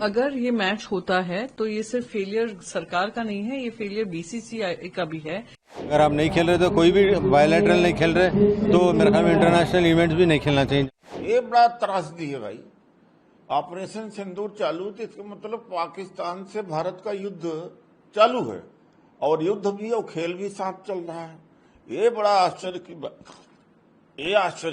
अगर ये मैच होता है तो ये सिर्फ फेलियर सरकार का नहीं है, ये फेलियर बीसीसीआई का भी है। अगर आप नहीं खेल रहे तो कोई भी बायलैटरल नहीं खेल रहे तो मेरे ख्याल में इंटरनेशनल इवेंट्स भी नहीं खेलना चाहिए। ये बड़ा त्रासदी है भाई। ऑपरेशन सिंदूर चालू थी, इसका मतलब पाकिस्तान से भारत का युद्ध चालू है और युद्ध भी और खेल भी साथ चल रहा है। ये बड़ा आश्चर्य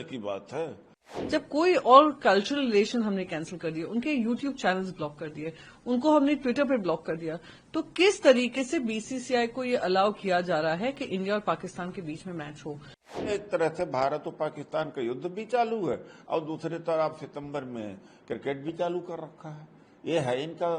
की बात है। जब कोई और कल्चरल रिलेशन हमने कैंसिल कर दिए, उनके यूट्यूब चैनल्स ब्लॉक कर दिए, उनको हमने ट्विटर पे ब्लॉक कर दिया, तो किस तरीके से बीसीसीआई को ये अलाउ किया जा रहा है कि इंडिया और पाकिस्तान के बीच में मैच हो? एक तरह से भारत और पाकिस्तान का युद्ध भी चालू है और दूसरी तरफ सितंबर में क्रिकेट भी चालू कर रखा है। ये है इनका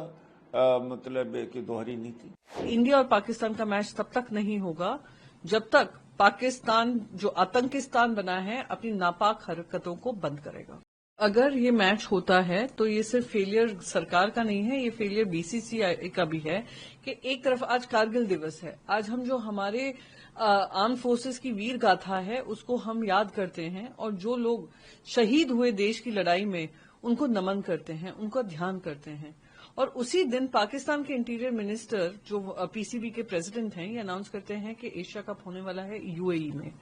मतलब कि दोहरी नीति। इंडिया और पाकिस्तान का मैच तब तक नहीं होगा जब तक पाकिस्तान जो आतंकिस्तान बना है अपनी नापाक हरकतों को बंद करेगा। अगर ये मैच होता है तो ये सिर्फ फेलियर सरकार का नहीं है, ये फेलियर बीसीसीआई का भी है कि एक तरफ आज कारगिल दिवस है, आज हम जो हमारे आर्म फोर्सेस की वीर गाथा है उसको हम याद करते हैं और जो लोग शहीद हुए देश की लड़ाई में उनको नमन करते हैं, उनका ध्यान करते हैं। और उसी दिन पाकिस्तान के इंटीरियर मिनिस्टर जो पीसीबी के प्रेसिडेंट हैं, ये अनाउंस करते हैं कि एशिया कप होने वाला है यूएई में।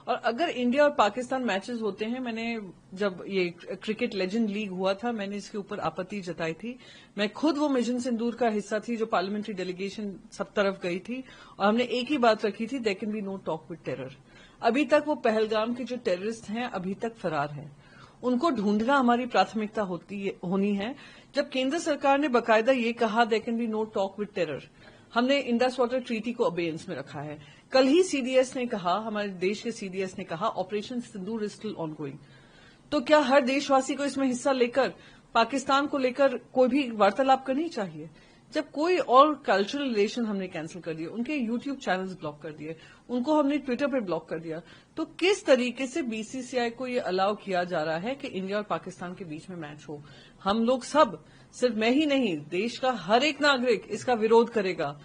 और अगर इंडिया और पाकिस्तान मैचेस होते हैं, मैंने जब ये क्रिकेट लेजेंड लीग हुआ था मैंने इसके ऊपर आपत्ति जताई थी। मैं खुद वो मिशन सिंदूर का हिस्सा थी जो पार्लियामेंट्री डेलीगेशन सब तरफ गई थी और हमने एक ही बात रखी थी, there can be no talk with terror. अभी तक वो पहलगाम के जो टेररिस्ट हैं अभी तक फरार हैं, उनको ढूंढना हमारी प्राथमिकता होनी है। जब केंद्र सरकार ने बकायदा ये कहा there can be no talk with terror, हमने इंडस वाटर ट्रीटी को अबेयंस में रखा है। कल ही सीडीएस ने कहा, हमारे देश के सीडीएस ने कहा operation Sindoor is still ongoing. तो क्या हर देशवासी को इसमें हिस्सा लेकर पाकिस्तान को लेकर कोई भी वार्तालाप करनी चाहिए? जब कोई और कल्चरल रिलेशन हमने कैंसिल कर दिए, उनके यूट्यूब चैनल्स ब्लॉक कर दिए, उनको हमने ट्विटर पे ब्लॉक कर दिया, तो किस तरीके से बीसीसीआई को ये अलाउ किया जा रहा है कि इंडिया और पाकिस्तान के बीच में मैच हो? हम लोग सब, सिर्फ मैं ही नहीं, देश का हर एक नागरिक इसका विरोध करेगा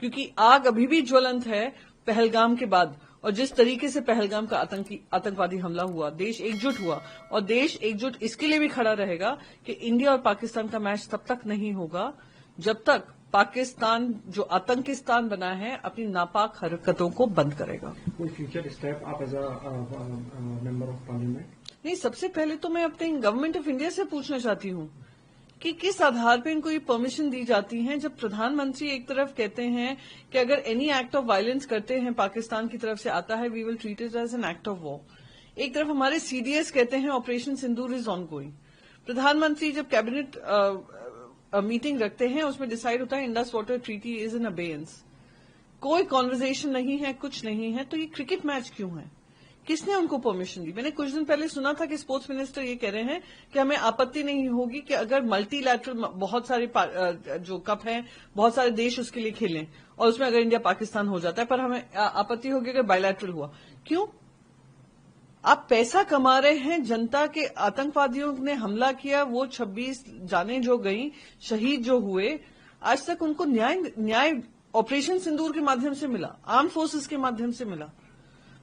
क्योंकि आग अभी भी ज्वलंत है पहलगाम के बाद। और जिस तरीके से पहलगाम का आतंकवादी हमला हुआ, देश एकजुट हुआ और देश एकजुट इसके लिए भी खड़ा रहेगा कि इंडिया और पाकिस्तान का मैच तब तक नहीं होगा जब तक पाकिस्तान जो आतंकिस्तान बना है अपनी नापाक हरकतों को बंद करेगा। कोई फ्यूचर स्टेप आप as a member of parliament? नहीं, सबसे पहले तो मैं अपने गवर्नमेंट ऑफ इंडिया से पूछना चाहती हूँ कि किस आधार पर इनको ये परमिशन दी जाती है जब प्रधानमंत्री एक तरफ कहते हैं कि अगर एनी एक्ट ऑफ वायलेंस करते हैं पाकिस्तान की तरफ से आता है we will treat it as an act of war. एक तरफ हमारे सीडीएस कहते हैं operation Sindoor is ongoing. प्रधानमंत्री जब कैबिनेट मीटिंग रखते हैं उसमें डिसाइड होता है Indus water treaty is in abeyance. कोई कॉन्वर्जेशन नहीं है, कुछ नहीं है, तो ये क्रिकेट मैच क्यों है? किसने उनको परमिशन दी? मैंने कुछ दिन पहले सुना था कि स्पोर्ट्स मिनिस्टर ये कह रहे हैं कि हमें आपत्ति नहीं होगी कि अगर मल्टीलैटरल बहुत सारे जो कप हैं बहुत सारे देश उसके लिए खेलें और उसमें अगर इंडिया पाकिस्तान हो जाता है, पर हमें आपत्ति होगी अगर बायलैटरल हुआ। क्यों? आप पैसा कमा रहे हैं, जनता के आतंकवादियों ने हमला किया, वो 26 जाने जो गई, शहीद जो हुए, आज तक उनको न्याय ऑपरेशन सिंदूर के माध्यम से मिला, आर्म फोर्सेस के माध्यम से मिला,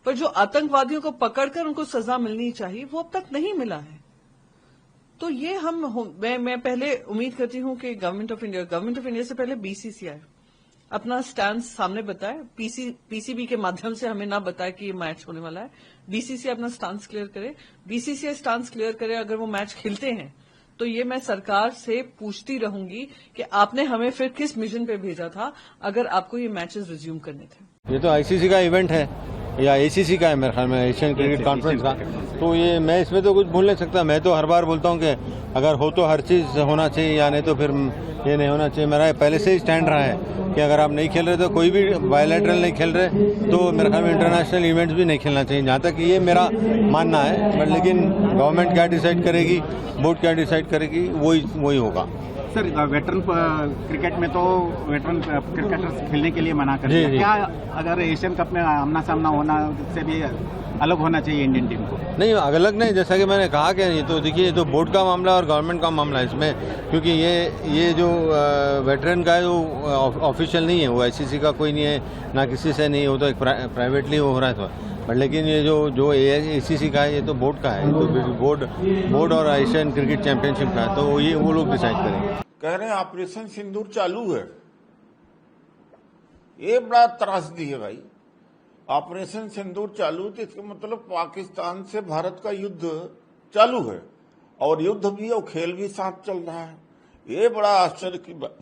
पर जो आतंकवादियों को पकड़कर उनको सजा मिलनी चाहिए वो अब तक नहीं मिला है। तो ये मैं पहले उम्मीद करती हूं कि गवर्नमेंट ऑफ इंडिया से पहले बीसीसीआई अपना स्टैंड सामने बताए, पीसीबी के माध्यम से हमें ना बताए कि ये मैच होने वाला है। बीसीसीआई अपना स्टांस क्लियर करे, बीसीसीआई स्टांस क्लियर करे। अगर वो मैच खेलते हैं तो ये मैं सरकार से पूछती रहूंगी कि आपने हमें फिर किस मिशन पे भेजा था अगर आपको ये मैचेस रिज्यूम करने थे। ये तो आईसीसी का इवेंट है या एसीसी का है मेरे ख्याल में, एशियन क्रिकेट कॉन्फ्रेंस का, तो ये मैं इसमें तो कुछ बोल नहीं सकता। मैं तो हर बार बोलता हूँ कि अगर हो तो हर चीज होना चाहिए या नहीं तो फिर ये नहीं होना चाहिए। मेरा पहले से ही स्टैंड रहा है कि अगर आप नहीं खेल रहे तो कोई भी बायलैटरल नहीं खेल रहे तो मेरे ख्याल में इंटरनेशनल इवेंट्स भी नहीं खेलना चाहिए, जहाँ तक ये मेरा मानना है। बट लेकिन गवर्नमेंट क्या डिसाइड करेगी, बोर्ड क्या डिसाइड करेगी, वही होगा। सर, वेटरन क्रिकेट में तो वेटरन क्रिकेटर्स खेलने के लिए मना कर दिया, क्या अगर एशियन कप में आमना सामना होना से भी अलग होना चाहिए इंडियन टीम को? नहीं, अलग नहीं, जैसा कि मैंने कहा कि ये तो देखिए ये तो बोर्ड का मामला और गवर्नमेंट का मामला है इसमें, क्योंकि ये जो वेटरन का है वो ऑफिशियल नहीं है, वो आईसीसी का कोई नहीं है, ना किसी से नहीं, वो तो एक प्राइवेटली हो रहा है तो। बट लेकिन ये जो एसीसी का है ये तो बोर्ड का है, तो बोर्ड और एशियन क्रिकेट चैंपियनशिप का है, तो वो लोग डिसाइड करेंगे। कह रहे हैं ऑपरेशन सिंदूर चालू है। ये बड़ा त्रासदी है भाई। ऑपरेशन सिंदूर चालू तो इसका मतलब पाकिस्तान से भारत का युद्ध चालू है और युद्ध भी और खेल भी साथ चल रहा है। ये बड़ा आश्चर्य की बात,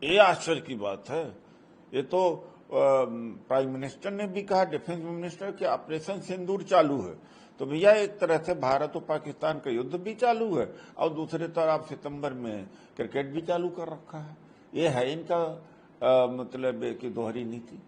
ये आश्चर्य की बात है। ये तो प्राइम मिनिस्टर ने भी कहा, डिफेंस मिनिस्टर, कि ऑपरेशन सिंदूर चालू है। तो भैया एक तरह से भारत और पाकिस्तान का युद्ध भी चालू है और दूसरी तरफ सितंबर में क्रिकेट भी चालू कर रखा है। ये है इनका मतलब कि दोहरी नीति।